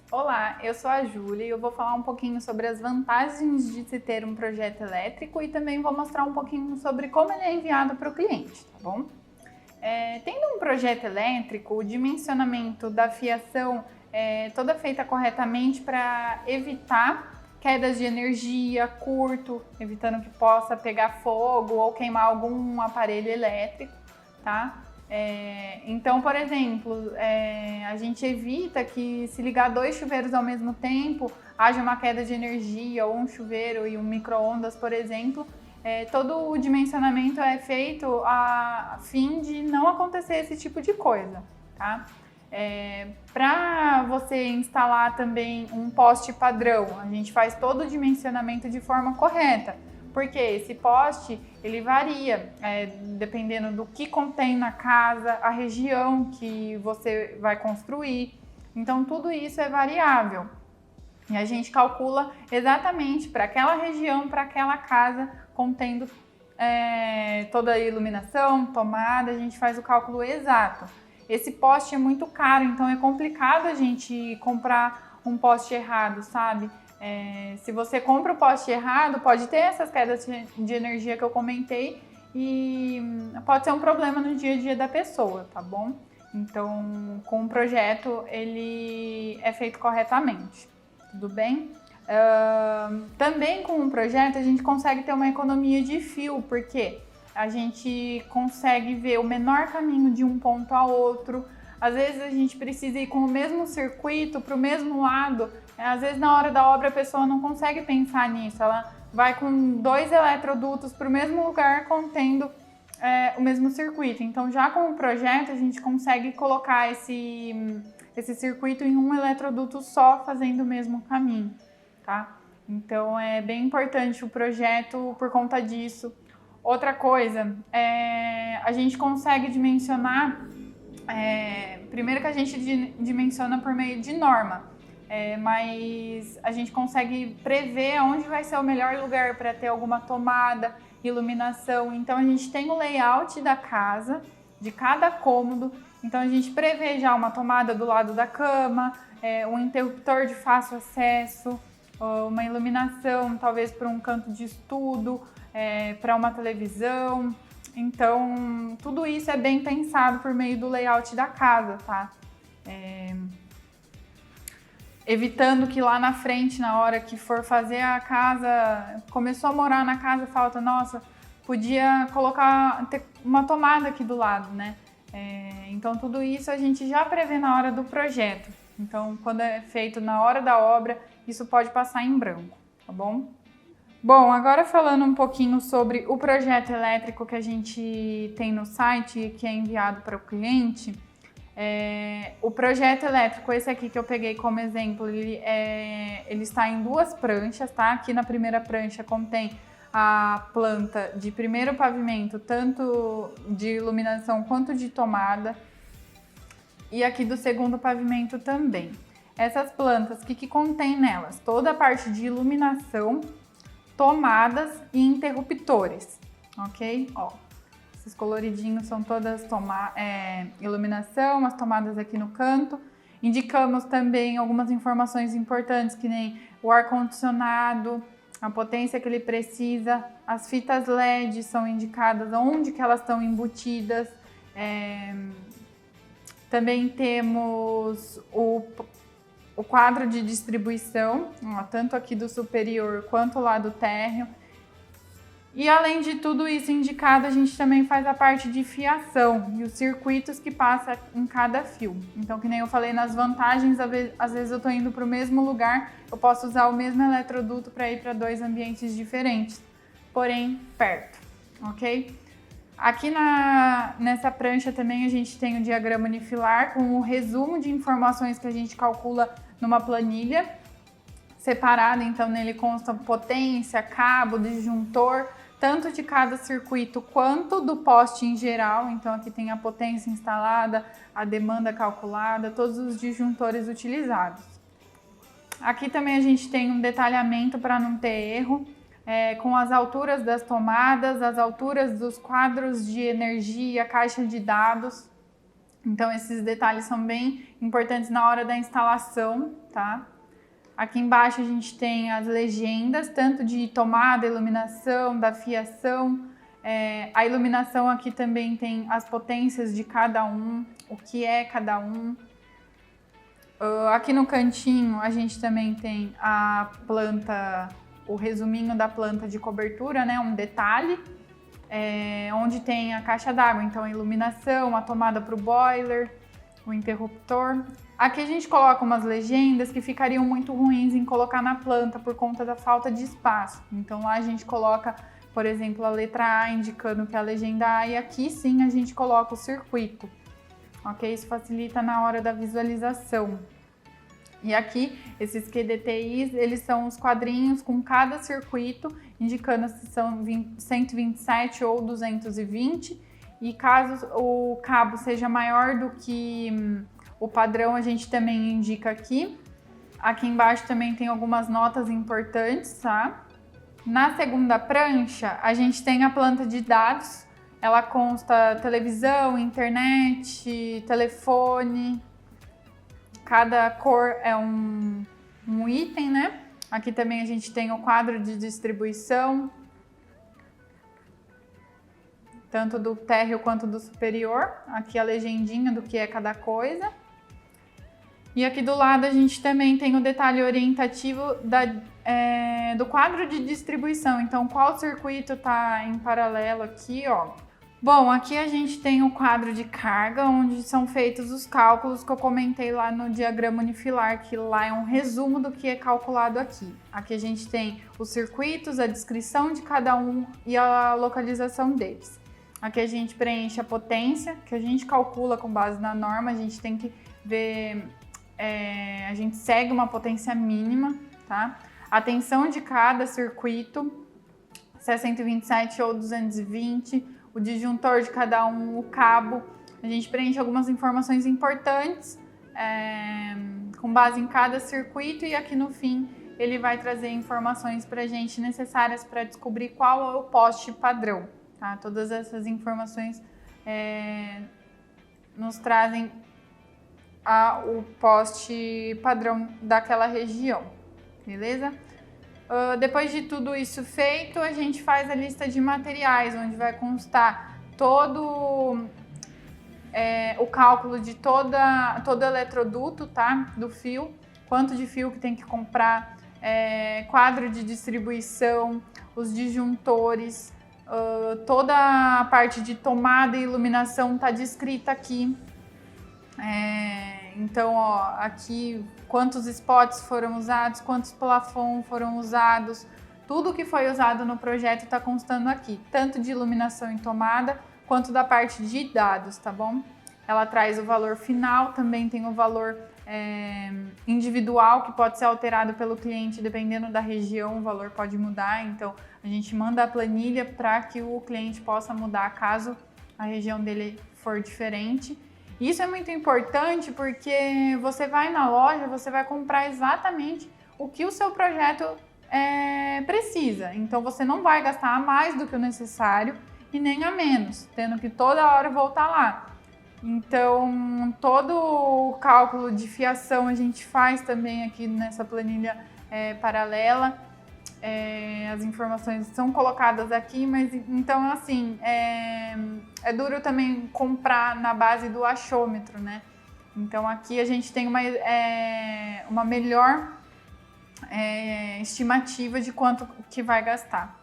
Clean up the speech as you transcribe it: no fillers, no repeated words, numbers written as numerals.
Olá, eu sou a Júlia e eu vou falar um pouquinho sobre as vantagens de se ter um projeto elétrico e também vou mostrar um pouquinho sobre como ele é enviado para o cliente, tá bom? Tendo um projeto elétrico, o dimensionamento da fiação é toda feita corretamente para evitar quedas de energia, curto, evitando que possa pegar fogo ou queimar algum aparelho elétrico, tá? Então, por exemplo, a gente evita que se ligar 2 chuveiros ao mesmo tempo, haja uma queda de energia, ou um chuveiro e um micro-ondas, por exemplo. Todo o dimensionamento é feito a fim de não acontecer esse tipo de coisa, tá? Para você instalar também um poste padrão, a gente faz todo o dimensionamento de forma correta, porque esse poste ele varia dependendo do que contém na casa, a região que você vai construir, então tudo isso é variável. E a gente calcula exatamente para aquela região, para aquela casa, contendo toda a iluminação, tomada, a gente faz o cálculo exato. Esse poste é muito caro, então é complicado a gente comprar um poste errado, sabe? Se você compra o poste errado, pode ter essas quedas de energia que eu comentei e pode ser um problema no dia a dia da pessoa, tá bom? Então, com o projeto, ele é feito corretamente. Tudo bem? Também com o projeto a gente consegue ter uma economia de fio, porque a gente consegue ver o menor caminho de um ponto a outro. Às vezes a gente precisa ir com o mesmo circuito para o mesmo lado. Às vezes na hora da obra a pessoa não consegue pensar nisso. Ela vai com 2 eletrodutos para o mesmo lugar contendo o mesmo circuito. Então já com o projeto a gente consegue colocar esse circuito em um eletroduto só, fazendo o mesmo caminho, tá? Então é bem importante o projeto por conta disso. Outra coisa, a gente consegue dimensionar, primeiro que a gente dimensiona por meio de norma, mas a gente consegue prever onde vai ser o melhor lugar para ter alguma tomada, iluminação. Então a gente tem o layout da casa, de cada cômodo. Então a gente prevê já uma tomada do lado da cama, um interruptor de fácil acesso, uma iluminação talvez para um canto de estudo, para uma televisão. Então tudo isso é bem pensado por meio do layout da casa, tá? Evitando que lá na frente, na hora que for fazer a casa, começou a morar na casa, falta, nossa, podia ter uma tomada aqui do lado, né? Então tudo isso a gente já prevê na hora do projeto. Então quando é feito na hora da obra, isso pode passar em branco, tá bom? Bom, agora falando um pouquinho sobre o projeto elétrico que a gente tem no site, que é enviado para o cliente. O projeto elétrico, esse aqui que eu peguei como exemplo, ele está em 2 pranchas, tá? Aqui na primeira prancha contém a planta de primeiro pavimento, tanto de iluminação quanto de tomada, e aqui do segundo pavimento também. Essas plantas, o que contém nelas? Toda a parte de iluminação, tomadas e interruptores, ok? Ó, esses coloridinhos são todas iluminação, as tomadas aqui no canto. Indicamos também algumas informações importantes, que nem o ar-condicionado, a potência que ele precisa, as fitas LED são indicadas onde que elas estão embutidas. Também temos o quadro de distribuição, ó, tanto aqui do superior quanto lá do térreo. E além de tudo isso indicado, a gente também faz a parte de fiação e os circuitos que passa em cada fio. Então, que nem eu falei nas vantagens, às vezes eu estou indo para o mesmo lugar, eu posso usar o mesmo eletroduto para ir para 2 ambientes diferentes, porém perto, ok? Aqui nessa prancha também a gente tem o diagrama unifilar com o resumo de informações que a gente calcula numa planilha separada. Então nele consta potência, cabo, disjuntor, tanto de cada circuito quanto do poste em geral. Então aqui tem a potência instalada, a demanda calculada, todos os disjuntores utilizados. Aqui também a gente tem um detalhamento para não ter erro, com as alturas das tomadas, as alturas dos quadros de energia, caixa de dados. Então, esses detalhes são bem importantes na hora da instalação, tá? Aqui embaixo a gente tem as legendas, tanto de tomada, iluminação, da fiação. A iluminação aqui também tem as potências de cada um, o que é cada um. Aqui no cantinho a gente também tem a planta, o resuminho da planta de cobertura, né? Um detalhe, onde tem a caixa d'água, então a iluminação, a tomada para o boiler, o interruptor. Aqui a gente coloca umas legendas que ficariam muito ruins em colocar na planta por conta da falta de espaço. Então lá a gente coloca, por exemplo, a letra A indicando que é a legenda A, e aqui sim a gente coloca o circuito. Ok? Isso facilita na hora da visualização. E aqui, esses QDTIs, eles são os quadrinhos com cada circuito, indicando se são 127 ou 220. E caso o cabo seja maior do que o padrão, a gente também indica aqui. Aqui embaixo também tem algumas notas importantes, tá? Na segunda prancha, a gente tem a planta de dados. Ela consta televisão, internet, telefone. Cada cor é um item, né? Aqui também a gente tem o quadro de distribuição, tanto do térreo quanto do superior. Aqui a legendinha do que é cada coisa. E aqui do lado a gente também tem o detalhe orientativo do quadro de distribuição. Então, qual circuito está em paralelo aqui, ó. Bom, aqui a gente tem o quadro de carga, onde são feitos os cálculos que eu comentei lá no diagrama unifilar, que lá é um resumo do que é calculado aqui. Aqui a gente tem os circuitos, a descrição de cada um e a localização deles. Aqui a gente preenche a potência, que a gente calcula com base na norma, a gente tem que ver, a gente segue uma potência mínima, tá? A tensão de cada circuito, se é 127 ou 220, o disjuntor de cada um, o cabo. A gente preenche algumas informações importantes com base em cada circuito, e aqui no fim ele vai trazer informações para a gente necessárias para descobrir qual é o poste padrão. Tá? Todas essas informações nos trazem o poste padrão daquela região, beleza? Depois de tudo isso feito, a gente faz a lista de materiais, onde vai constar todo o cálculo de todo eletroduto, tá? Do fio, quanto de fio que tem que comprar, quadro de distribuição, os disjuntores, toda a parte de tomada e iluminação está descrita aqui. Então, ó, aqui quantos spots foram usados, quantos plafons foram usados, tudo que foi usado no projeto está constando aqui, tanto de iluminação e tomada, quanto da parte de dados, tá bom? Ela traz o valor final, também tem o valor individual, que pode ser alterado pelo cliente, dependendo da região, o valor pode mudar, então a gente manda a planilha para que o cliente possa mudar caso a região dele for diferente. Isso é muito importante porque você vai na loja, você vai comprar exatamente o que o seu projeto precisa. Então você não vai gastar a mais do que o necessário e nem a menos, tendo que toda hora voltar lá. Então todo o cálculo de fiação a gente faz também aqui nessa planilha paralela. As informações são colocadas aqui, mas então assim, é duro também comprar na base do achômetro, né? Então aqui a gente tem uma melhor estimativa de quanto que vai gastar.